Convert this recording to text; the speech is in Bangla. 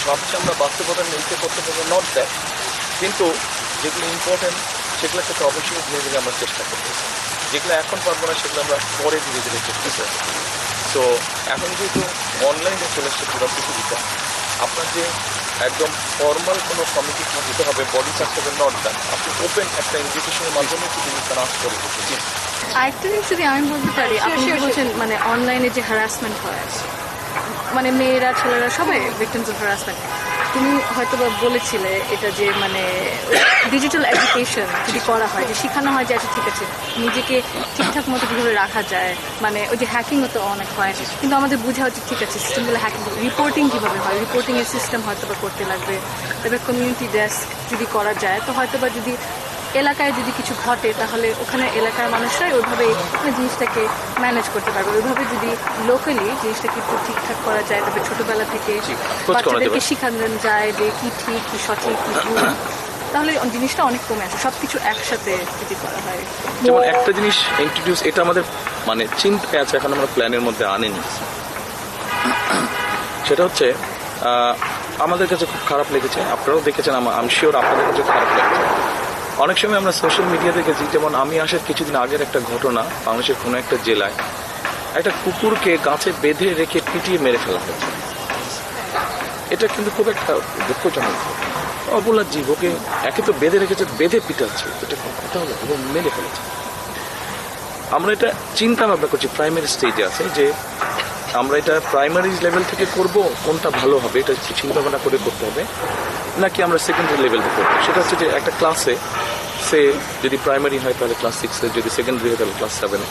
ভাবছি আমরা বাস্তবতা নিতে করতে পারবো, নট দ্যাট, কিন্তু যেগুলো ইম্পর্টেন্ট সেগুলোর সাথে অবশ্যই ধীরে ধীরে আমরা চেষ্টা করতেছি। যেগুলো এখন পারবো না সেগুলো আমরা পরে ধীরে ধীরে করতেছি। সো এখন যেহেতু অনলাইনে চলে এসছে পুরো পৃথিবীটা, আপনার যে একদম ফর্মাল কোনো কমিটি দিতে হবে, বডি থাকতে হবে, নট দ্যাট, আপনি ওপেন একটা ইনভিটেশনের মাধ্যমে কি জিনিসটা নাশ করে দিচ্ছি। আরেকটা জিনিস যদি আমি বলতে পারি, আপনি যে বলছেন মানে অনলাইনে যে হ্যারাসমেন্ট হয়, মানে মেয়েরা ছেলেরা সবাই ভিকটিমস অফ হ্যারাসমেন্ট, তুমি হয়তো বা বলেছিলে এটা যে মানে ডিজিটাল এডুকেশন যদি করা হয়, যে শেখানো হয় যে আচ্ছা ঠিক আছে নিজেকে ঠিকঠাক মতো কীভাবে রাখা যায়, মানে ওই যে হ্যাকিংও তো অনেক হয়, কিন্তু আমাদের বোঝা হচ্ছে ঠিক আছে সিস্টেমগুলো হ্যাকিং, রিপোর্টিং কীভাবে হয়, রিপোর্টিংয়ের সিস্টেম হয়তো বা করতে লাগবে। তবে কমিউনিটি ডেস্ক যদি করা যায়, তো হয়তো বা যদি এলাকায় যদি কিছু ঘটে তাহলে ওখানে এলাকার মানুষরাই ওইভাবে জিনিসটাকে ম্যানেজ করতে পারবে। ওইভাবে যদি লোকালি জিনিসটাকে একটু ঠিকঠাক করা যায়, তবে ছোটবেলা থেকে বাচ্চাদেরকে শেখানো যায় যে কি ঠিক কি সঠিক কি ভুল, তাহলে জিনিসটা অনেক কমে আসে সবকিছু একসাথে যদি করা হয়। যেমন একটা জিনিস ইন্ট্রোডিউস, এটা আমাদের মানে চিন্তায় আছে, এখন আমরা প্ল্যানের মধ্যে আনিনি। সেটা হচ্ছে আমাদের কাছে খুব খারাপ লেগেছে, আপনারাও দেখেছেন, আই এম শিওর আপনাদের কাছে খারাপ লেগেছে। অনেক সময় আমরা সোশ্যাল মিডিয়া দেখেছি, যেমন আমি আসার কিছুদিন আগের একটা ঘটনা, বাংলাদেশের কোনো একটা জেলায় একটা কুকুরকে গাছে বেঁধে রেখে পিটিয়ে মেরে ফেলা হয়েছে। এটা কিন্তু খুব একটা দুঃখজনক। অবলা জীব, ওকে একে তো বেঁধে রেখেছে, বেঁধে পিটাচ্ছে, এটা কথা হলো, এবং মেরে ফেলেছে। আমরা এটা চিন্তা ভাবনা করছি, প্রাইমারি স্টেজে আছে যে আমরা এটা প্রাইমারি লেভেল থেকে করব, কোনটা ভালো হবে এটা চিন্তা ভাবনা করে করতে হবে, নাকি আমরা সেকেন্ডারি লেভেল থেকে করবো। সেটা হচ্ছে যে একটা ক্লাসে সে যদি প্রাইমারি হয় তাহলে ক্লাস 6, যদি সেকেন্ডারি হয় তাহলে ক্লাস 7,